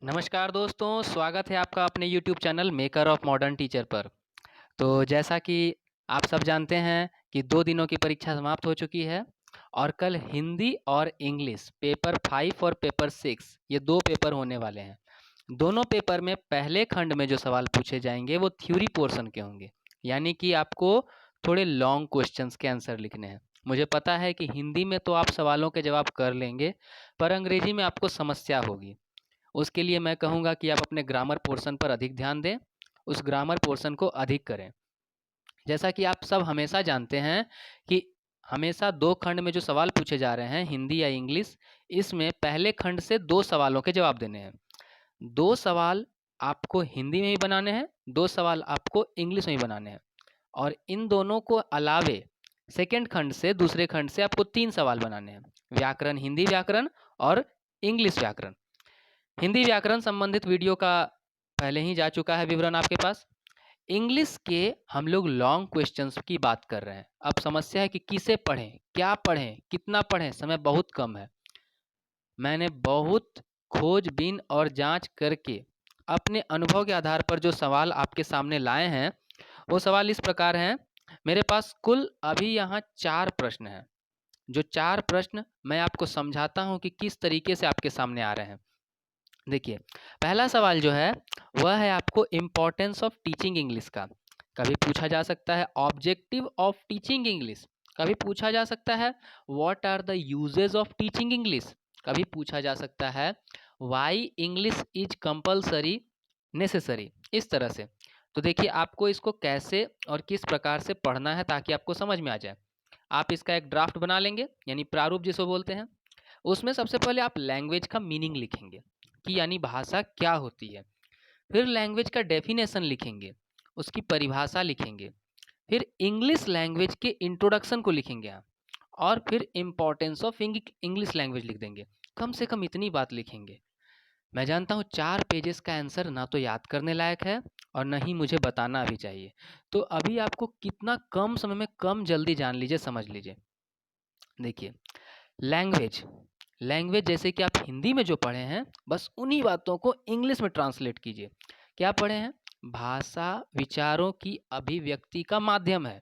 नमस्कार दोस्तों, स्वागत है आपका अपने YouTube channel maker of modern teacher पर। तो जैसा कि आप सब जानते हैं कि 2 दिनों की परीक्षा समाप्त हो चुकी है और कल हिंदी और इंग्लिश पेपर 5 और पेपर 6 ये 2 पेपर होने वाले हैं। दोनों पेपर में पहले खंड में जो सवाल पूछे जाएंगे वो थ्योरी पोर्शन के होंगे, यानी कि आपको थोड़े लॉन्ग क्वेश्चंस के आंसर लिखने हैं। मुझे पता है कि हिंदी में तो आप सवालों के जवाब कर लेंगे, पर अंग्रेजी में आपको समस्या होगी। उसके लिए मैं कहूँगा कि आप अपने ग्रामर पोर्शन पर अधिक ध्यान दें, उस ग्रामर पोर्शन को अधिक करें। जैसा कि आप सब हमेशा जानते हैं कि हमेशा 2 खंड में जो सवाल पूछे जा रहे हैं हिंदी या इंग्लिश, इसमें पहले खंड से 2 सवालों के जवाब देने हैं। 2 सवाल आपको हिंदी में भी बनाने हैं, 2 सवाल आपको इंग्लिश में भी बनाने हैं और इन दोनों को अलावे सेकंड खंड से दूसरे खंड से आपको 3 सवाल बनाने हैं। व्याकरण, हिंदी व्याकरण और इंग्लिश व्याकरण। हिंदी व्याकरण संबंधित वीडियो का पहले ही जा चुका है विवरण आपके पास। इंग्लिश के हम लोग लॉन्ग क्वेश्चंस की बात कर रहे हैं। अब समस्या है कि किसे पढ़ें, क्या पढ़ें, कितना पढ़ें, समय बहुत कम है। मैंने बहुत खोजबीन और जांच करके अपने अनुभव के आधार पर जो सवाल आपके सामने लाए हैं वो सवाल इस प्रकार हैं। मेरे पास कुल अभी यहाँ 4 प्रश्न हैं। जो 4 प्रश्न मैं आपको समझाता हूँ कि किस तरीके से आपके सामने आ रहे हैं। देखिए, पहला सवाल जो है वह है आपको इम्पोर्टेंस ऑफ टीचिंग इंग्लिश का। कभी पूछा जा सकता है ऑब्जेक्टिव ऑफ टीचिंग इंग्लिश, कभी पूछा जा सकता है what are the uses of teaching English, कभी पूछा जा सकता है why English is compulsory necessary, इस तरह से। तो देखिए आपको इसको कैसे और किस प्रकार से पढ़ना है ताकि आपको समझ में आ जाए। आप इसका एक ड्राफ्ट बना लेंगे, यानी प्रारूप जिसको बोलते हैं। उसमें सबसे पहले आप लैंग्वेज का मीनिंग लिखेंगे कि यानी भाषा क्या होती है। फिर लैंग्वेज का डेफिनेशन लिखेंगे, उसकी परिभाषा लिखेंगे। फिर इंग्लिश लैंग्वेज के इंट्रोडक्शन को लिखेंगे आप, और फिर इम्पोर्टेंस ऑफ इंग्लिश लैंग्वेज लिख देंगे। कम से कम इतनी बात लिखेंगे। मैं जानता हूँ 4 पेजेस का आंसर ना तो याद करने लायक है और न ही मुझे बताना भी चाहिए। तो अभी आपको कितना कम समय में कम जल्दी जान लीजिए, समझ लीजिए। देखिए, लैंग्वेज लैंग्वेज जैसे कि आप हिंदी में जो पढ़े हैं बस उन्हीं बातों को इंग्लिश में ट्रांसलेट कीजिए। क्या पढ़े हैं? भाषा विचारों की अभिव्यक्ति का माध्यम है।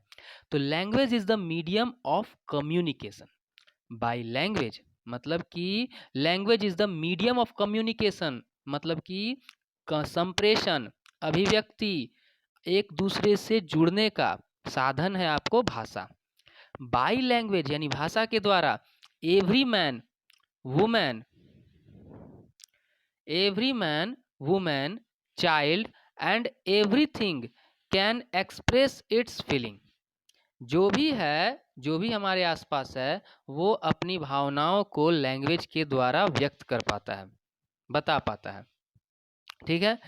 तो language is the medium of communication. By language मतलब कि language is the medium of communication, मतलब कि संप्रेषण, अभिव्यक्ति, एक दूसरे से जुड़ने का साधन है आपको भाषा। बाय लैंग्वेज यानी भाषा के द्वारा every man women every man woman child and everything can express its feeling। जो भी है, जो भी हमारे आसपास है, वो अपनी भावनाओं को लैंग्वेज के द्वारा व्यक्त कर पाता है, बता पाता है। ठीक है।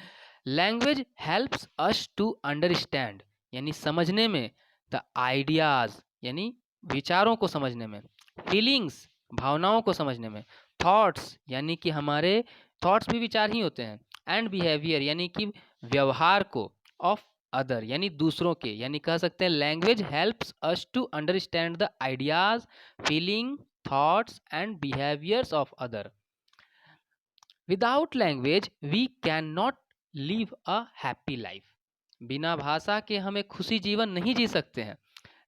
Language helps us to understand यानी समझने में, द आइडियाज यानी विचारों को समझने में, फीलिंग्स भावनाओं को समझने में, थॉट्स यानी कि हमारे थॉट्स भी विचार ही होते हैं, एंड बिहेवियर यानी कि व्यवहार को, ऑफ अदर यानी दूसरों के। यानी कह सकते हैं language helps us to understand the ideas, feeling, thoughts and behaviours of other. Without language we can not live a happy life. बिना भाषा के हम एक खुशी जीवन नहीं जी सकते हैं।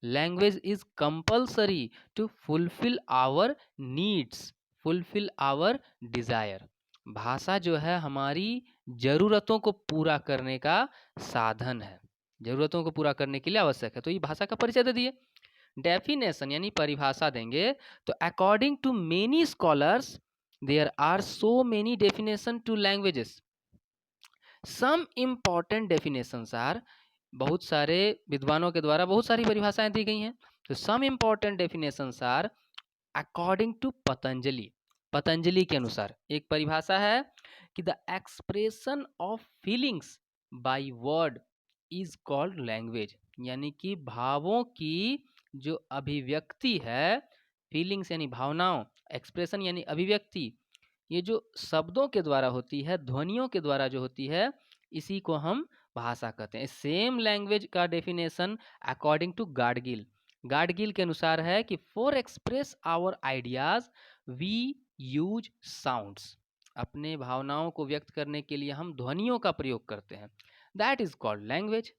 Language is compulsory to fulfil our needs, fulfil our desire. भाषा जो है हमारी जरूरतों को पूरा करने का साधन है, जरूरतों को पूरा करने के लिए आवश्यक है। तो ये भाषा का परिचय दे दिए। डेफिनेशन यानी परिभाषा देंगे। तो according to many scholars there are so many definition to languages. Some important definitions are, बहुत सारे विद्वानों के द्वारा बहुत सारी परिभाषाएं दी गई हैं। तो some important definitions are according to Patanjali. Patanjali के अनुसार एक परिभाषा है कि the expression of feelings by word is called language. यानी कि भावों की जो अभिव्यक्ति है, फीलिंग्स यानी भावनाओं, एक्सप्रेशन यानी अभिव्यक्ति, ये जो शब्दों के द्वारा होती है, ध्वनियों के द्वारा जो होती है, इसी को हम भाषा कहते हैं। सेम लैंग्वेज का definition according to Gadgil, Gadgil के अनुसार है कि for express our ideas we use sounds. अपने भावनाओं को व्यक्त करने के लिए हम ध्वनियों का प्रयोग करते हैं, दैट इज कॉल्ड लैंग्वेज।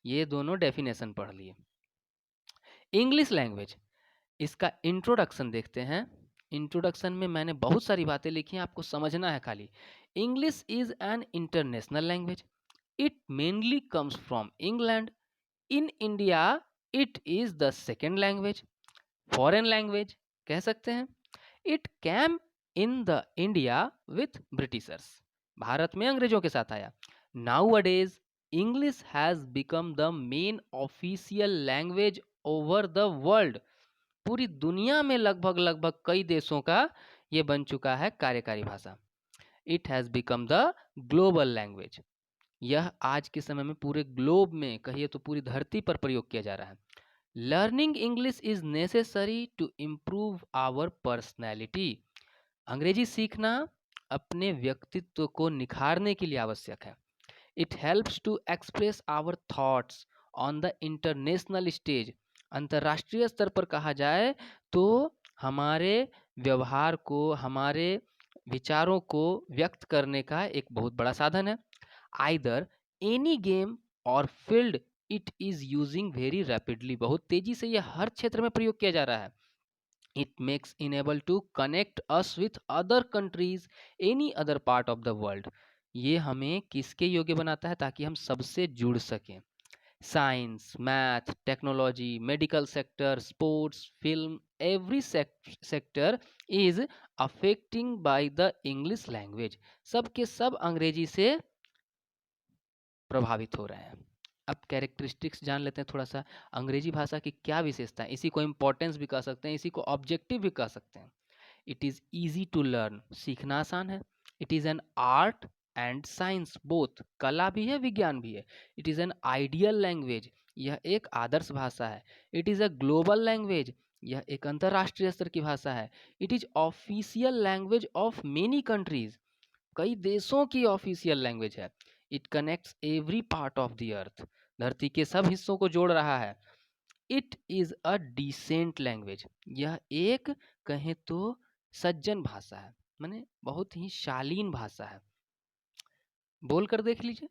ये दोनों डेफिनेशन पढ़ लिए। इंग्लिश लैंग्वेज, इसका इंट्रोडक्शन देखते हैं। इंट्रोडक्शन में मैंने बहुत सारी बातें लिखी हैं, आपको समझना है खाली। English is an international language, it mainly comes from England, in India it is the second language, foreign language कह सकते हैं। It came in the India with Britishers, Bharat में अंग्रेजों के साथ आया। Nowadays English has become the main official language over the world, पूरी दुनिया में लगभग लगभग कई देशों का ये बन चुका है कार्यकारी भाषा। It has become the global language, यह आज के समय में पूरे ग्लोब में, कहिए तो पूरी धरती पर प्रयोग किया जा रहा है। Learning English is necessary to improve our personality, अंग्रेजी सीखना अपने व्यक्तित्व को निखारने के लिए आवश्यक है। It helps to express our thoughts on the international stage, अंतर्राष्ट्रीय स्तर पर कहा जाए तो हमारे व्यवहार को, हमारे विचारों को व्यक्त करने का एक बहुत बड़ा साधन है। आइदर एनी गेम और field it is using very rapidly, बहुत तेजी से यह हर क्षेत्र में प्रयोग किया जा रहा है। It makes enable to connect us with other countries, any other part of the world, ये हमें किसके योग्य बनाता है, ताकि हम सबसे जुड़ सकें। Science, math, technology, medical sector, sports, film, every sector is affecting by the English language, सब के सब अंग्रेजी से प्रभावित हो रहे हैं। अब कैरेक्टरिस्टिक्स जान लेते हैं थोड़ा सा, अंग्रेजी भाषा की क्या विशेषता है, इसी को इम्पोर्टेंस भी कह सकते हैं, इसी को ऑब्जेक्टिव भी कह सकते हैं। It is easy to learn, सीखना आसान है। It is an art and science both, कला भी है विज्ञान भी है। It is an ideal language, यह एक आदर्श भाषा है। It is a global language, यह एक अंतर्राष्ट्रीय स्तर की भाषा है। It is official language of many countries, कई देशों की ऑफिशियल लैंग्वेज है। It connects every part of the earth, धरती के सब हिस्सों को जोड़ रहा है। It is a decent language, यह एक कहें तो सज्जन भाषा है, माने बहुत ही शालीन भाषा है। बोल कर देख लीजिए,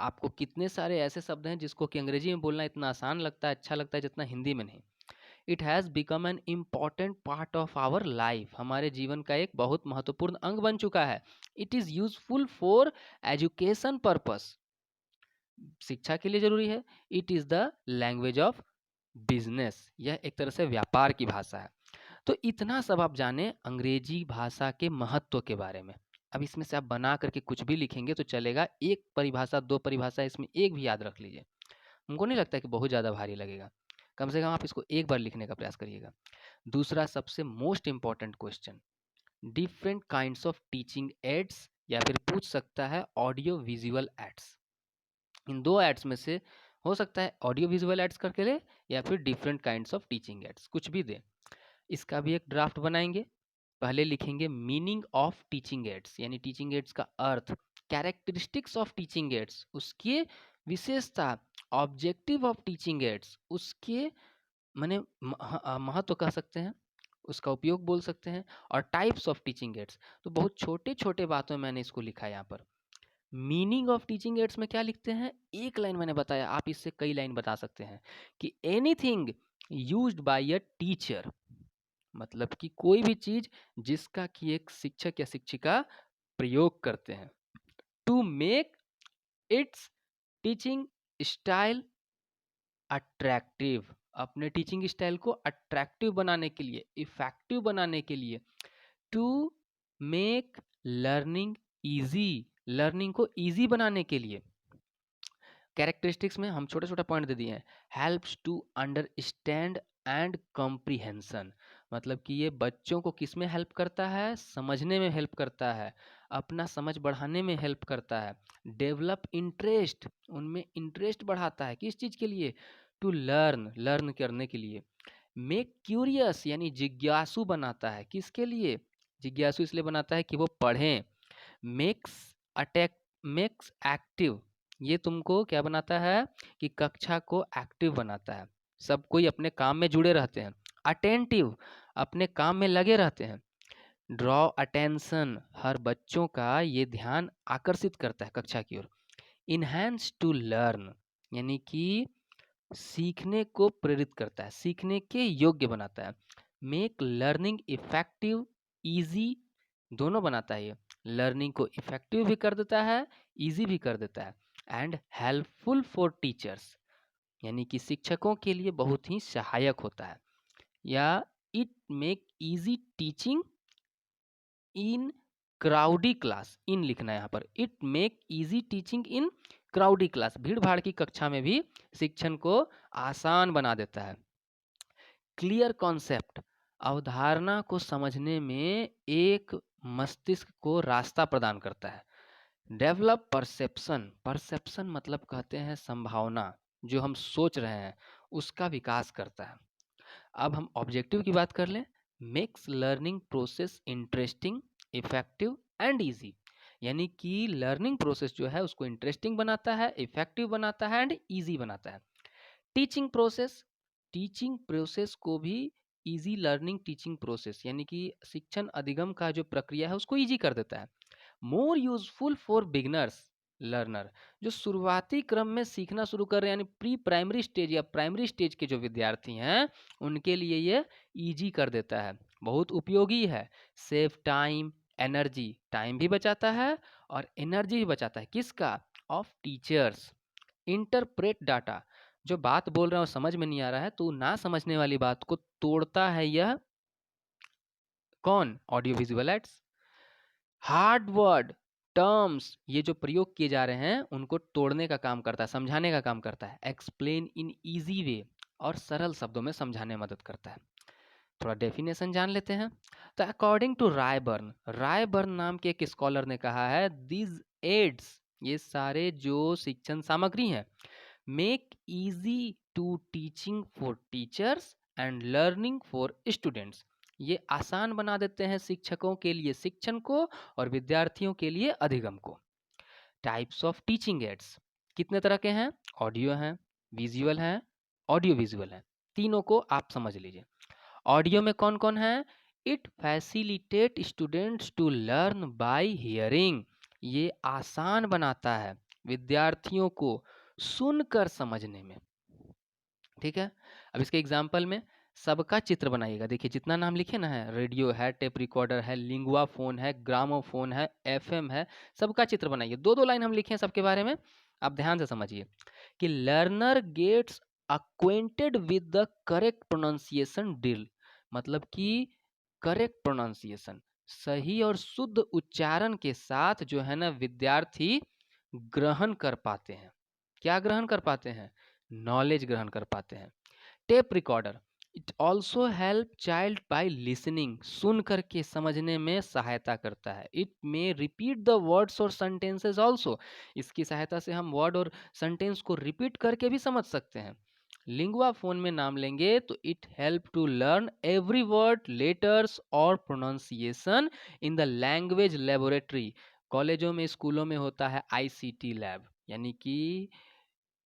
आपको कितने सारे ऐसे शब्द हैं जिसको कि अंग्रेजी में बोलना इतना आसान लगता है, अच्छा लगता है, जितना हिंदी में नहीं। It has become an important part of our life, हमारे जीवन का एक बहुत महत्वपूर्ण अंग बन चुका है। It is useful for education purpose, शिक्षा के लिए जरूरी है। It is the language of business, यह एक तरह से व्यापार की भाषा है। तो इतना सब आप जाने अंग्रेजी भाषा के महत्व के बारे में। अब इसमें से आप बना करके कुछ भी लिखेंगे तो चलेगा, एक परिभाषा, दो परिभाषा, इसमें एक भी याद रख लीजिए, हमको नहीं लगता कि बहुत ज़्यादा भारी लगेगा। कम से कम आप इसको एक बार लिखने का प्रयास करिएगा। दूसरा सबसे most important question, different kinds of teaching ads, या फिर पूछ सकता है ऑडियो विजुअल एड्स। इन दो एड्स में से हो सकता है ऑडियो विजुअल एड्स करके ले, या फिर different kinds of teaching ads, कुछ भी दे। इसका भी एक ड्राफ्ट बनाएंगे। पहले लिखेंगे मीनिंग ऑफ टीचिंग एड्स, यानी टीचिंग एड्स का अर्थ, कैरेक्टरिस्टिक्स ऑफ टीचिंग एड्स, उसकी विशेषता, ऑब्जेक्टिव ऑफ टीचिंग एड्स, उसके माने महत्व कह सकते हैं, उसका उपयोग बोल सकते हैं, और टाइप्स ऑफ टीचिंग एड्स। तो बहुत छोटे छोटे बातों में मैंने इसको लिखा है यहाँ पर। मीनिंग ऑफ टीचिंग एड्स में क्या लिखते हैं, एक लाइन मैंने बताया, आप इससे कई लाइन बता सकते हैं कि anything used by a teacher, मतलब कि कोई भी चीज जिसका कि एक शिक्षक या शिक्षिका प्रयोग करते हैं, to make its teaching style attractive, अपने टीचिंग स्टाइल को अट्रैक्टिव बनाने के लिए, इफेक्टिव बनाने के लिए, to make learning easy, learning को इजी बनाने के लिए। कैरेक्टरिस्टिक्स में हम छोटा छोटा पॉइंट दे दिए हैं। Helps to understand and comprehension, मतलब कि ये बच्चों को किस में हेल्प करता है, समझने में हेल्प करता है, अपना समझ बढ़ाने में हेल्प करता है। डेवलप इंटरेस्ट, उनमें इंटरेस्ट बढ़ाता है, किस चीज़ के लिए, टू लर्न, लर्न करने के लिए। मेक क्यूरियस, यानी जिज्ञासु बनाता है, किसके लिए, जिज्ञासु इसलिए बनाता है कि वो पढ़ें। मेक्स अटैक, मेक्स एक्टिव, ये तुमको क्या बनाता है कि कक्षा को एक्टिव बनाता है, सब कोई अपने काम में जुड़े रहते हैं। अटेंटिव, अपने काम में लगे रहते हैं। ड्रॉ अटेंशन, हर बच्चों का ये ध्यान आकर्षित करता है कक्षा की ओर। इनहैंस टू लर्न, यानी कि सीखने को प्रेरित करता है, सीखने के योग्य बनाता है। मेक लर्निंग इफेक्टिव, इजी, दोनों बनाता है ये। लर्निंग को इफेक्टिव भी कर देता है, इजी भी कर देता है। एंड हेल्पफुल फॉर टीचर्स, यानी कि शिक्षकों के लिए बहुत ही सहायक होता है। या it make easy teaching in crowdy class, in लिखना है यहाँ पर। It make easy teaching in crowdy class, भीड़ भाड़ की कक्षा में भी शिक्षण को आसान बना देता है। क्लियर कॉन्सेप्ट, अवधारणा को समझने में एक मस्तिष्क को रास्ता प्रदान करता है। डेवलप परसेप्शन, परसेप्शन मतलब कहते हैं संभावना, जो हम सोच रहे हैं उसका विकास करता है। अब हम ऑब्जेक्टिव की बात कर लें। Makes learning process interesting, effective and easy, यानी कि लर्निंग प्रोसेस जो है उसको इंटरेस्टिंग बनाता है, इफेक्टिव बनाता है एंड इजी बनाता है। टीचिंग प्रोसेस, टीचिंग प्रोसेस को भी इजी लर्निंग टीचिंग प्रोसेस, यानी कि शिक्षण अधिगम का जो प्रक्रिया है उसको इजी कर देता है। More useful for beginners learner, जो शुरुआती क्रम में सीखना शुरू कर रहे हैं, यानी प्री प्राइमरी स्टेज या प्राइमरी स्टेज के जो विद्यार्थी हैं उनके लिए ये इजी कर देता है, बहुत उपयोगी है। सेव टाइम एनर्जी, टाइम भी बचाता है और एनर्जी भी बचाता है, किसका? Of teachers. इंटरप्रेट डाटा, जो बात बोल रहा हूँ समझ में नहीं आ रहा है तो ना समझने वाली बात को तोड़ता है यह कौन? Audio visual aids. Hard word terms, ये जो प्रयोग किए जा रहे हैं उनको तोड़ने का काम करता है, समझाने का काम करता है। एक्सप्लेन इन इजी वे, और सरल शब्दों में समझाने में मदद करता है। थोड़ा डेफिनेशन जान लेते हैं। तो अकॉर्डिंग टू रायबर्न, रायबर्न नाम के एक स्कॉलर ने कहा है, दिस एड्स, ये सारे जो शिक्षण सामग्री हैं, make easy to teaching for teachers and learning for students, ये आसान बना देते हैं शिक्षकों के लिए शिक्षण को और विद्यार्थियों के लिए अधिगम को। टाइप्स ऑफ टीचिंग एड्स कितने तरह के हैं? ऑडियो हैं, विजुअल हैं, ऑडियो विजुअल हैं, तीनों को आप समझ लीजिए। ऑडियो में कौन कौन है? It facilitate students to learn by hearing, ये आसान बनाता है विद्यार्थियों को सुनकर समझने में। ठीक है, अब इसके एग्जाम्पल में सबका चित्र बनाइएगा। देखिए जितना नाम लिखे ना है, रेडियो है, टेप रिकॉर्डर है, लिंगुआ फोन है, ग्रामोफोन है, एफएम है, सबका चित्र बनाइए। दो दो लाइन हम लिखे हैं सबके बारे में, आप ध्यान से समझिए कि learner gets acquainted with the correct pronunciation drill, मतलब कि करेक्ट प्रोनाउंसिएशन, सही और शुद्ध उच्चारण के साथ जो है ना विद्यार्थी ग्रहण कर पाते हैं। क्या ग्रहण कर पाते हैं? नॉलेज ग्रहण कर पाते हैं। Tape recorder, it also help child by listening, सुन करके समझने में सहायता करता है। It may repeat the words और सेंटेंसेस ऑल्सो, इसकी सहायता से हम वर्ड और सेंटेंस को रिपीट करके भी समझ सकते हैं। लिंगुआ फोन में नाम लेंगे तो it help to learn every word, letters और pronunciation in the language laboratory. कॉलेजों में स्कूलों में होता है आईसीटी लैब, यानी कि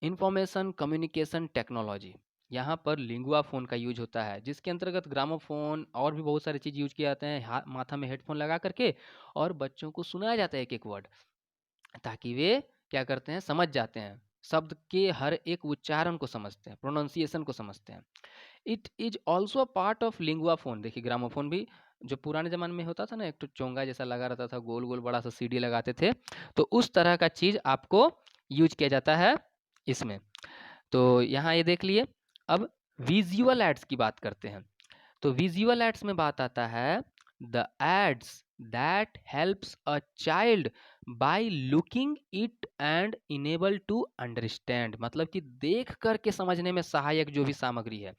इंफॉर्मेशन कम्युनिकेशन टेक्नोलॉजी, यहाँ पर लिंगुआ फ़ोन का यूज होता है, जिसके अंतर्गत ग्रामोफोन और भी बहुत सारी चीज़ यूज किए जाते हैं, माथा में हेडफोन लगा करके और बच्चों को सुनाया जाता है एक एक वर्ड, ताकि वे क्या करते हैं, समझ जाते हैं, शब्द के हर एक उच्चारण को समझते हैं, प्रोनाउंसिएशन को समझते हैं। It is also a part of lingua phone. देखिए ग्रामोफोन भी जो पुराने ज़माने में होता था ना, एक तो चोंगा जैसा लगा रहता था, गोल गोल बड़ा सा सीडी लगाते थे, तो उस तरह का चीज़ आपको यूज किया जाता है इसमें। तो यहाँ ये देख लिए। अब विजुअल एड्स की बात करते हैं। तो विजुअल एड्स में बात आता है the aids that helps a child by looking it and enable to understand, मतलब कि देख करके समझने में सहायक जो भी सामग्री है।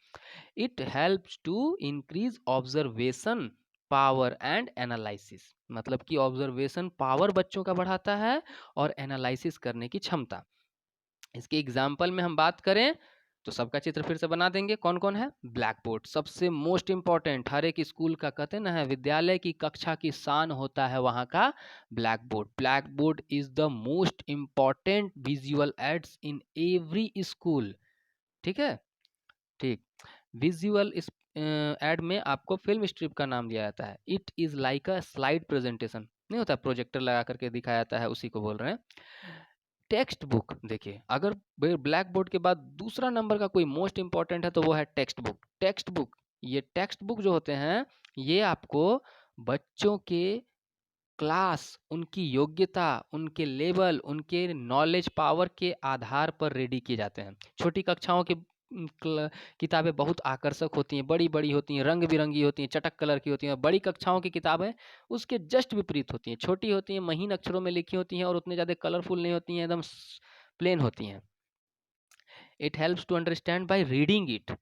It helps to increase observation power and analysis, मतलब कि ऑब्जर्वेशन पावर बच्चों का बढ़ाता है और एनालिसिस करने की क्षमता। इसके एग्जाम्पल में हम बात करें तो सबका चित्र फिर से बना देंगे। कौन कौन है? ब्लैक बोर्ड, सबसे मोस्ट इंपॉर्टेंट, हर एक स्कूल का कहते हैं ना है, विद्यालय की कक्षा की शान होता है वहाँ का black board. Black board is the most important visual aids in every school. ठीक है, ठीक। विजुअल ऐड में आपको फिल्म स्ट्रिप का नाम दिया जाता है। It is like a slide presentation, नहीं होता प्रोजेक्टर लगा करके दिखाया जाता है, उसी को बोल रहे हैं। टेक्स्ट बुक, देखिए अगर ब्लैक बोर्ड के बाद दूसरा नंबर का कोई मोस्ट इंपॉर्टेंट है तो वो है टेक्स्ट बुक। टेक्स्ट बुक, ये टेक्स्ट बुक जो होते हैं ये आपको बच्चों के क्लास, उनकी योग्यता, उनके लेवल, उनके नॉलेज पावर के आधार पर रेडी किए जाते हैं। छोटी कक्षाओं की किताबें बहुत आकर्षक होती हैं, बड़ी बड़ी होती हैं, रंग बिरंगी होती हैं, चटक कलर की होती हैं। बड़ी कक्षाओं की किताबें उसके जस्ट विपरीत होती हैं, छोटी होती हैं, महीन अक्षरों में लिखी होती हैं और उतने ज़्यादा कलरफुल नहीं होती हैं, एकदम प्लेन होती हैं। It helps to understand by reading it.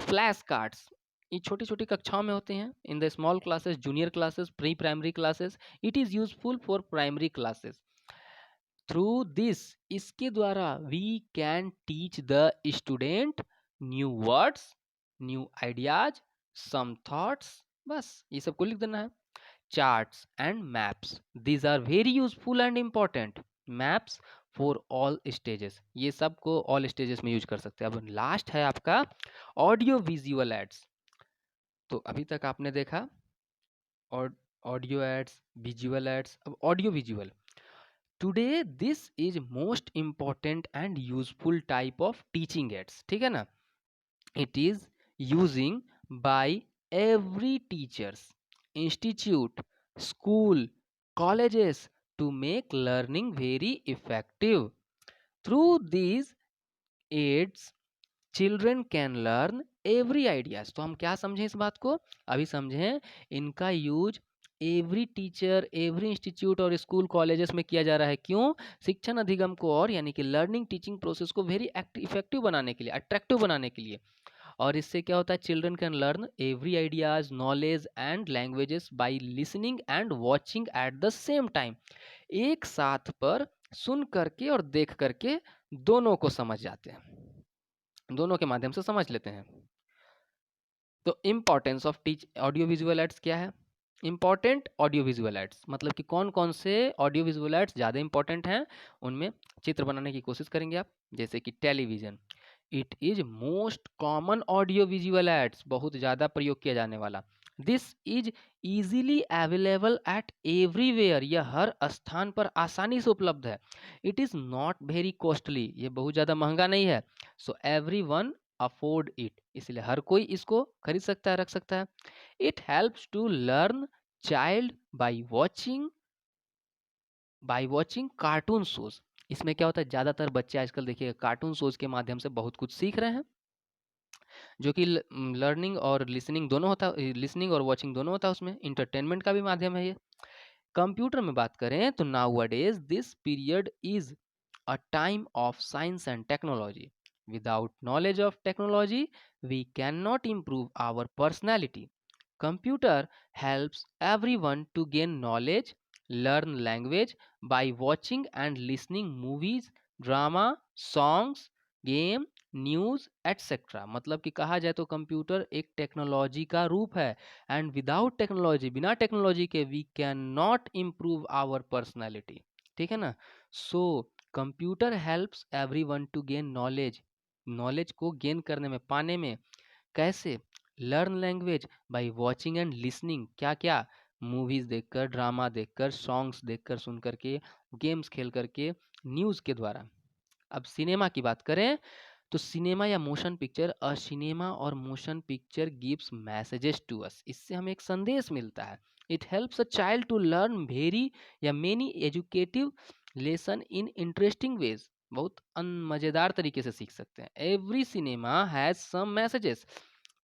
Flash cards, ये छोटी छोटी कक्षाओं में होते हैं। In the small classes, junior classes, pre primary classes, it is useful for primary classes. Through this, इसके द्वारा we can teach the student new words, new ideas, some thoughts, बस ये सबको लिख देना है। Charts and maps, these are very useful and important. Maps for all stages, ये सब को ऑल स्टेजेस में यूज कर सकते हैं। अब लास्ट है आपका ऑडियो विजुअल एड्स। तो अभी तक आपने देखा ऑडियो एड्स, विजुअल एड्स, अब audio visual. Today this is most important and useful type of teaching ads, ठीक है ना। It is using by every teachers, institute, school, colleges to make learning very effective. Through these aids, children can learn every ideas। तो हम क्या समझें इस बात को, अभी समझें। इनका use every teacher, every institute और स्कूल कॉलेजेस में किया जा रहा है। क्यों? शिक्षण अधिगम को और यानी कि लर्निंग टीचिंग प्रोसेस को वेरी इफेक्टिव बनाने के लिए, अट्रैक्टिव बनाने के लिए। और इससे क्या होता है, children can learn every ideas, knowledge and languages by listening and watching at the same time. एक साथ पर सुन करके और देख करके दोनों को समझ जाते हैं, दोनों के माध्यम से समझ लेते हैं। तो importance of teach audio visual aids क्या है? इंपॉर्टेंट ऑडियो विजुअल एड्स मतलब कि कौन कौन से ऑडियो विजुअल एड्स ज़्यादा इंपॉर्टेंट हैं, उनमें चित्र बनाने की कोशिश करेंगे आप। जैसे कि television, it is most common audio visual aids, बहुत ज़्यादा प्रयोग किया जाने वाला। This is easily available at everywhere, यह हर स्थान पर आसानी से उपलब्ध है। It is not very costly, ये बहुत ज़्यादा महंगा नहीं है। So every one afford it, इसलिए हर कोई इसको खरीद सकता है, रख सकता है। It helps to learn child by watching cartoon shows. इसमें क्या होता है, ज़्यादातर बच्चे आजकल देखिए कार्टून शोज के माध्यम से बहुत कुछ सीख रहे हैं, जो कि लर्निंग और लिसनिंग दोनों होता है, लिसनिंग और वॉचिंग दोनों होता है उसमें, इंटरटेनमेंट का भी माध्यम है ये। कंप्यूटर में बात करें तो nowadays this period is a time of science and technology. Without knowledge of technology, we cannot improve our personality. Computer helps everyone to gain knowledge, learn language by watching and listening movies, drama, songs, game, news etcetera. मतलब कि कहा जाए तो computer एक technology का रूप है। And without technology, बिना टेक्नोलॉजी के we can not improve our personality, ठीक है ना। So computer helps everyone to gain knowledge, knowledge को गेन करने में, पाने में। कैसे? Learn language by watching and listening, क्या क्या? मूवीज़ देखकर, ड्रामा देखकर, सॉन्ग्स देखकर, सुन करके, गेम्स खेल करके, न्यूज़ के द्वारा। अब सिनेमा की बात करें तो सिनेमा या मोशन पिक्चर, अ सिनेमा और motion picture gives messages to us, इससे हमें एक संदेश मिलता है। It helps a child to learn very या many educative lesson in interesting ways, बहुत मज़ेदार तरीके से सीख सकते हैं। Every cinema has some messages.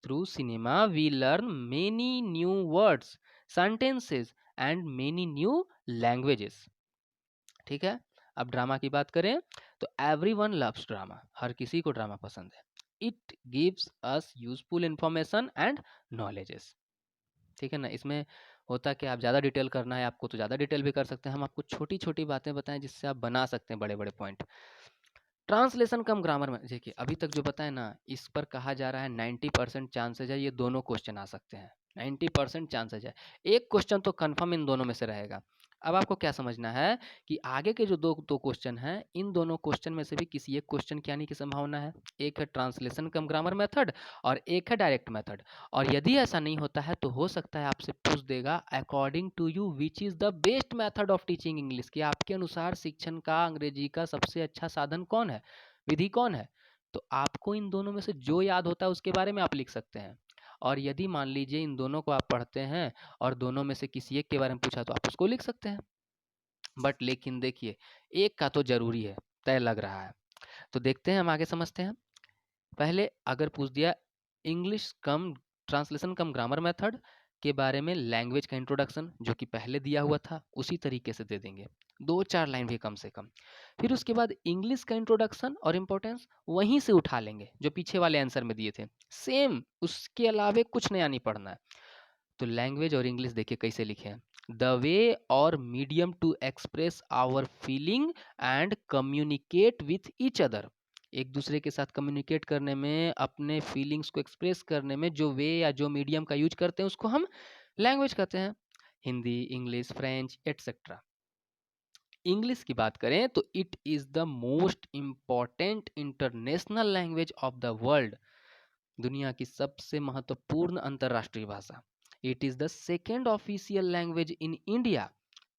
Through cinema we learn many new words, sentences and many new languages, ठीक है। अब ड्रामा की बात करें तो एवरी वन लव्स ड्रामा, हर किसी को ड्रामा पसंद है। It gives us useful information and knowledges, ठीक है ना। इसमें होता कि आप ज़्यादा डिटेल करना है आपको तो ज़्यादा डिटेल भी कर सकते हैं, हम आपको छोटी छोटी बातें बताएं जिससे आप बना सकते हैं बड़े बड़े पॉइंट। ट्रांसलेशन कम ग्रामर में, देखिए अभी तक जो बताया ना, इस पर कहा जा रहा है 90% चांसेज है ये दोनों क्वेश्चन आ सकते हैं, 90% चांसेज है। एक क्वेश्चन तो कन्फर्म इन दोनों में से रहेगा। अब आपको क्या समझना है कि आगे के जो दो दो क्वेश्चन हैं, इन दोनों क्वेश्चन में से भी किसी एक क्वेश्चन के आने की संभावना है। एक है ट्रांसलेशन कम ग्रामर मेथड और एक है डायरेक्ट मेथड। और यदि ऐसा नहीं होता है तो हो सकता है आपसे पूछ देगा according to you which is the best method of teaching English, कि आपके अनुसार शिक्षण का अंग्रेजी का सबसे अच्छा साधन कौन है, विधि कौन है। तो आपको इन दोनों में से जो याद होता है उसके बारे में आप लिख सकते हैं। और यदि मान लीजिए इन दोनों को आप पढ़ते हैं और दोनों में से किसी एक के बारे में पूछा तो आप उसको लिख सकते हैं। बट लेकिन देखिए, एक का तो जरूरी है, तय लग रहा है। तो देखते हैं, हम आगे समझते हैं। पहले अगर पूछ दिया इंग्लिश कम ट्रांसलेशन कम ग्रामर मेथड के बारे में लैंग्वेज का इंट्रोडक्शन, जो कि पहले दिया हुआ था उसी तरीके से दे देंगे, 2-4 लाइन भी कम से कम। फिर उसके बाद इंग्लिश का इंट्रोडक्शन और इम्पोर्टेंस वहीं से उठा लेंगे जो पीछे वाले आंसर में दिए थे, सेम, उसके अलावे कुछ नया नहीं पढ़ना है। तो लैंग्वेज और इंग्लिश देखिए कैसे लिखे हैं, द वे और medium to express our feeling and communicate with each other. एक दूसरे के साथ कम्युनिकेट करने में, अपने फीलिंग्स को एक्सप्रेस करने में जो वे या जो मीडियम का यूज करते हैं उसको हम लैंग्वेज कहते हैं। Hindi, English, French etcetera. English की बात करें तो it is the most important international language of the world, दुनिया की सबसे महत्वपूर्ण अंतर्राष्ट्रीय भाषा। It is the second official language in India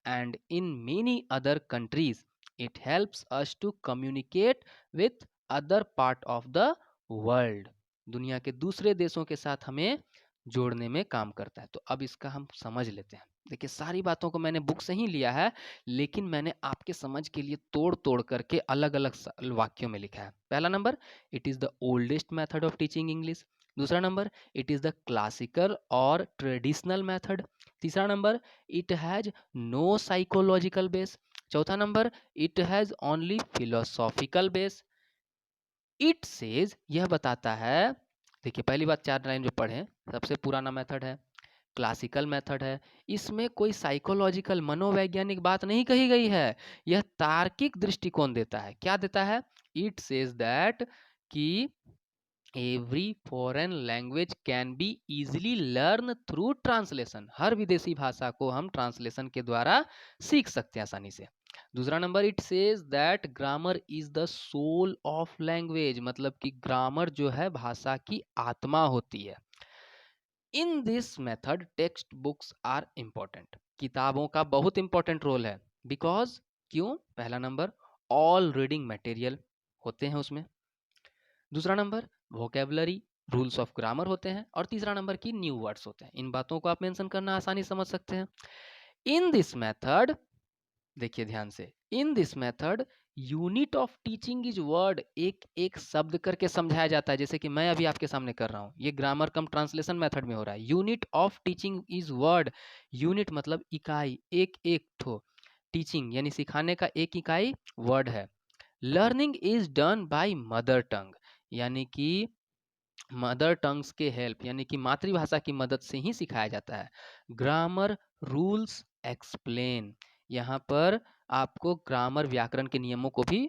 and in many other countries. It helps us to communicate with other part of the world. दुनिया के दूसरे देशों के साथ हमें जोड़ने में काम करता है। तो अब इसका हम समझ लेते हैं। देखिए, सारी बातों को मैंने बुक से ही लिया है, लेकिन मैंने आपके समझ के लिए तोड़ तोड़ करके अलग अलग वाक्यों में लिखा है। पहला number, it is the oldest method of teaching English. दूसरा number, it is the classical और ट्रेडिशनल मेथड। तीसरा number, it has no psychological base. चौथा number, it has only philosophical base. It says, यह बताता है, देखिए पहली बात 4 लाइन जो पढ़े, सबसे पुराना मेथड है, क्लासिकल मेथड है, इसमें कोई साइकोलॉजिकल मनोवैज्ञानिक बात नहीं कही गई है, यह तार्किक दृष्टिकोण देता है। क्या देता है? इट सेज दैट कि every foreign language can be easily learn through translation, हर विदेशी भाषा को हम ट्रांसलेशन के द्वारा सीख सकते हैं आसानी से। दूसरा number, it says that grammar is the soul of language, मतलब कि ग्रामर जो है भाषा की आत्मा होती है। In this method text books are important, किताबों का बहुत इंपॉर्टेंट रोल है। बिकॉज, क्यों? पहला नंबर, ऑल रीडिंग मटेरियल होते हैं उसमें। दूसरा number, vocabulary, rules of grammar होते हैं। और तीसरा नंबर की न्यू वर्ड्स होते हैं। इन बातों को आप मेंशन करना आसानी समझ सकते हैं। इन दिस मेथड, देखिए ध्यान से, इन this method unit of teaching is word, एक एक शब्द करके समझाया जाता है, जैसे कि मैं अभी आपके सामने कर रहा हूँ, ये ग्रामर कम ट्रांसलेशन मेथड में हो रहा है। Unit of teaching is word, unit मतलब इकाई, एक एक ठो, टीचिंग यानी सिखाने का एक इकाई वर्ड है। Learning is done by mother tongue, यानी कि मदर टंग्स के हेल्प, यानी कि मातृभाषा की मदद से ही सिखाया जाता है। ग्रामर रूल्स एक्सप्लेन, यहाँ पर आपको ग्रामर व्याकरण के नियमों को भी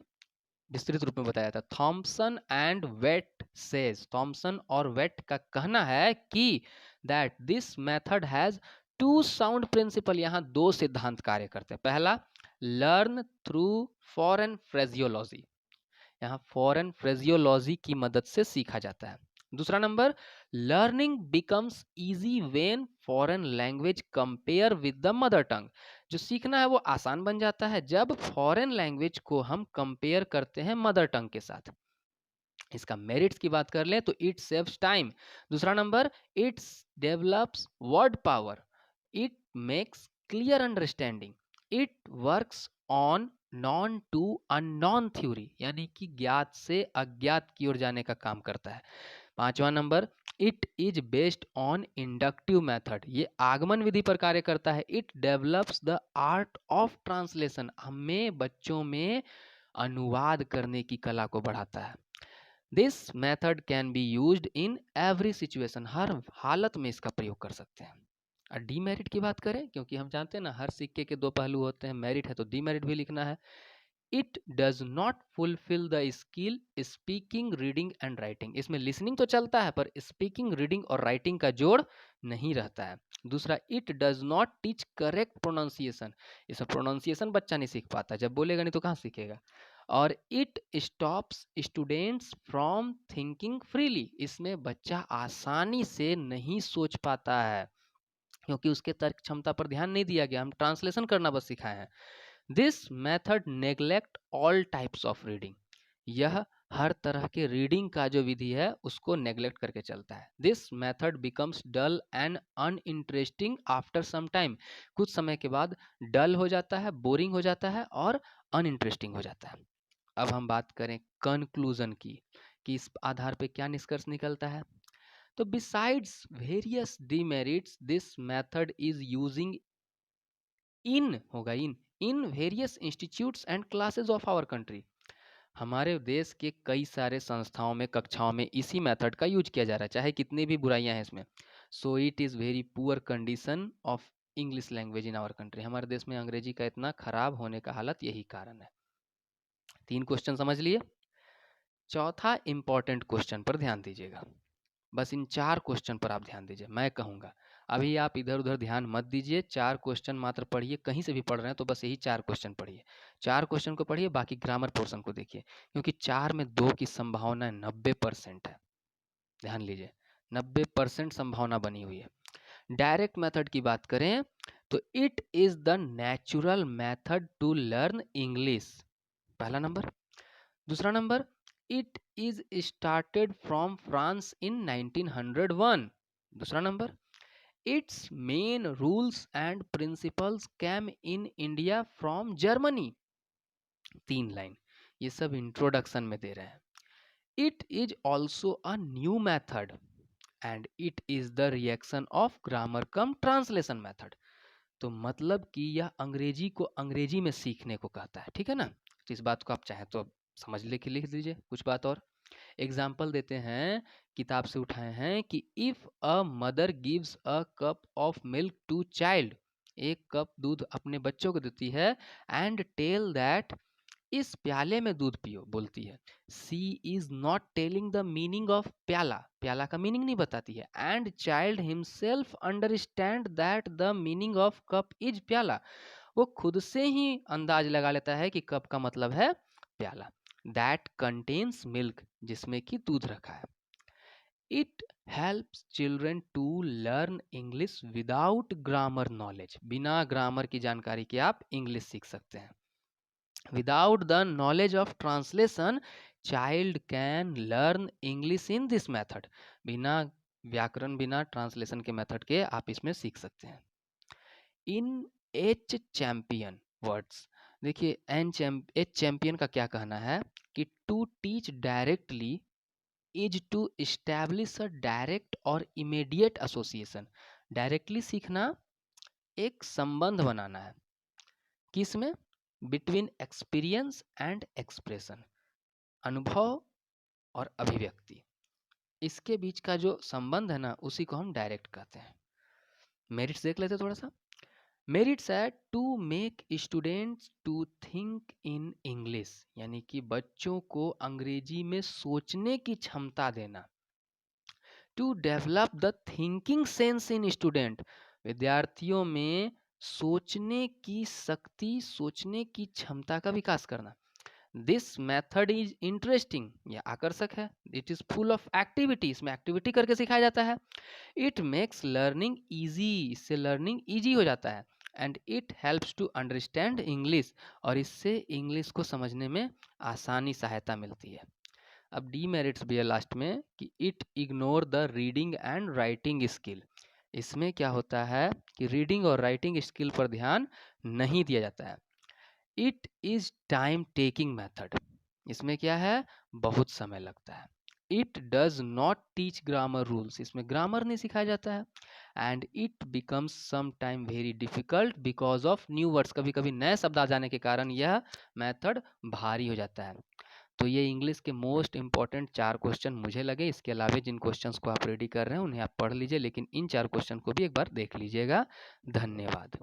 विस्तृत रूप में बताया था। Thompson and Wyatt says, Thompson और वेट का कहना है कि that this method has two sound principle, यहाँ दो सिद्धांत कार्य करते हैं। पहला, लर्न थ्रू फॉरेन फ्रेजियोलॉजी, यहाँ फॉरेन फ्रेजियोलॉजी की मदद से सीखा जाता है। दूसरा number, learning becomes easy when foreign language compare with the mother tongue, जो सीखना है वो आसान बन जाता है जब फॉरेन लैंग्वेज को हम कंपेयर करते हैं मदर टंग के साथ। इसका मेरिट्स की बात कर ले तो इट सेव्स टाइम। दूसरा number, its develops word power, it makes clear understanding, it works on known to unknown theory, यानी कि ज्ञात से अज्ञात की ओर जाने का काम करता है। पांचवा number, it is based on inductive method, ये आगमन विधि पर कार्य करता है। It develops the art of translation, हमें बच्चों में अनुवाद करने की कला को बढ़ाता है। This method can be used in every situation, हर हालत में इसका प्रयोग कर सकते हैं। और डीमेरिट की बात करें, क्योंकि हम जानते हैं ना हर सिक्के के दो पहलू होते हैं, मेरिट है तो डीमेरिट भी लिखना है। It does not fulfil the skill speaking, reading and writing, इसमें लिसनिंग तो चलता है पर स्पीकिंग, रीडिंग और राइटिंग का जोड़ नहीं रहता है। दूसरा, it does not teach correct pronunciation, इसमें प्रोनाउंसिएशन बच्चा नहीं सीख पाता, जब बोलेगा नहीं तो कहाँ सीखेगा। और it stops students from thinking freely, इसमें बच्चा आसानी से नहीं सोच पाता है क्योंकि उसके तर्क क्षमता पर ध्यान नहीं दिया गया, हम ट्रांसलेशन करना बस सिखाए हैं। This method neglect all types of reading, यह हर तरह के रीडिंग का जो विधि है उसको नेग्लेक्ट करके चलता है। This method becomes dull and uninteresting after some time, कुछ समय के बाद डल हो जाता है, बोरिंग हो जाता है और अनइंटरेस्टिंग हो जाता है। अब हम बात करें कंक्लूजन की, कि इस आधार पे क्या निष्कर्ष निकलता है। तो besides various demerits this method is using in होगा in various institutes and classes of our country, हमारे देश के कई सारे संस्थाओं में कक्षाओं में इसी मेथड का यूज किया जा रहा है, चाहे कितनी भी बुराइयां हैं इसमें। So it is very poor condition of English language in our country, हमारे देश में अंग्रेजी का इतना खराब होने का हालत यही कारण है। 3 क्वेश्चन समझ लिए। चौथा इंपॉर्टेंट क्वेश्चन पर ध्यान दीजिएगा, बस इन 4 क्वेश्चन पर आप ध्यान दीजिए, मैं कहूँगा अभी आप इधर उधर ध्यान मत दीजिए, 4 क्वेश्चन मात्र पढ़िए, कहीं से भी पढ़ रहे हैं तो बस यही 4 क्वेश्चन पढ़िए, 4 क्वेश्चन को पढ़िए, बाकी ग्रामर पोर्शन को देखिए, क्योंकि 4 में 2 की संभावना 90% है, ध्यान लीजिए 90% संभावना बनी हुई है। डायरेक्ट मेथड की बात करें तो it is the natural method to learn English, पहला नंबर। दूसरा number, it is started from France in 1901, दूसरा number. Its main rules and principles came in India from Germany, 3 line, ये सब इंट्रोडक्शन में दे रहे हैं। It is also a new method and it is the reaction of grammar cum translation method, तो मतलब कि यह अंग्रेजी को अंग्रेजी में सीखने को कहता है, ठीक है ना। तो इस बात को आप चाहें तो समझ ले के लिख दीजिए कुछ बात और। एग्जाम्पल देते हैं, किताब से उठाए हैं कि if a mother gives a cup of milk to child, एक कप दूध अपने बच्चों को देती है, एंड टेल दैट इस प्याले में दूध पियो, बोलती है, she is not telling the meaning of pyala, प्याला का मीनिंग नहीं बताती है, and child himself understand that the meaning of cup is pyala, वो खुद से ही अंदाज लगा लेता है कि कप का मतलब है प्याला, दैट कंटेन्स मिल्क, जिसमें कि दूध रखा है। It helps children to learn English without grammar knowledge, बिना ग्रामर की जानकारी के आप इंग्लिश सीख सकते हैं। Without the knowledge of translation, child can learn English in this method. बिना व्याकरण, बिना ट्रांसलेशन के मेथड के आप इसमें सीख सकते हैं। इन एच चैंपियन वर्ड्स, देखिए एच चैंपियन का क्या कहना है कि to teach directly is to establish a direct और इमीडिएट एसोसिएशन, डायरेक्टली सीखना एक संबंध बनाना है, किसमें, बिटवीन एक्सपीरियंस एंड एक्सप्रेशन, अनुभव और अभिव्यक्ति, इसके बीच का जो संबंध है ना उसी को हम डायरेक्ट कहते हैं। मेरिट्स देख लेते थोड़ा सा। मेरिट्स है to make students to think in English, यानी कि बच्चों को अंग्रेजी में सोचने की क्षमता देना। To develop the thinking sense in student, विद्यार्थियों में सोचने की शक्ति, सोचने की क्षमता का विकास करना। दिस मेथड इज इंटरेस्टिंग, यह आकर्षक है। It is full of activity, इसमें एक्टिविटी करके सिखाया जाता है। इट मेक्स लर्निंग ईजी, इससे लर्निंग ईजी हो जाता है। And it helps to understand English, और इससे इंग्लिश को समझने में आसानी, सहायता मिलती है। अब डीमेरिट्स भी है लास्ट में कि it ignore the reading and writing skill, इसमें क्या होता है कि रीडिंग और राइटिंग स्किल पर ध्यान नहीं दिया जाता है। It is time taking method, इसमें क्या है, बहुत समय लगता है। It does not teach grammar rules, इसमें ग्रामर नहीं सिखाया जाता है। And it becomes some time very difficult because of new words, कभी कभी नए शब्द आ जाने के कारण यह मेथड भारी हो जाता है। तो ये इंग्लिश के मोस्ट इंपॉर्टेंट 4 क्वेश्चन मुझे लगे, इसके अलावा जिन क्वेश्चंस को आप रेडी कर रहे हैं उन्हें आप पढ़ लीजिए, लेकिन इन 4 क्वेश्चन को भी एक बार देख लीजिएगा। धन्यवाद।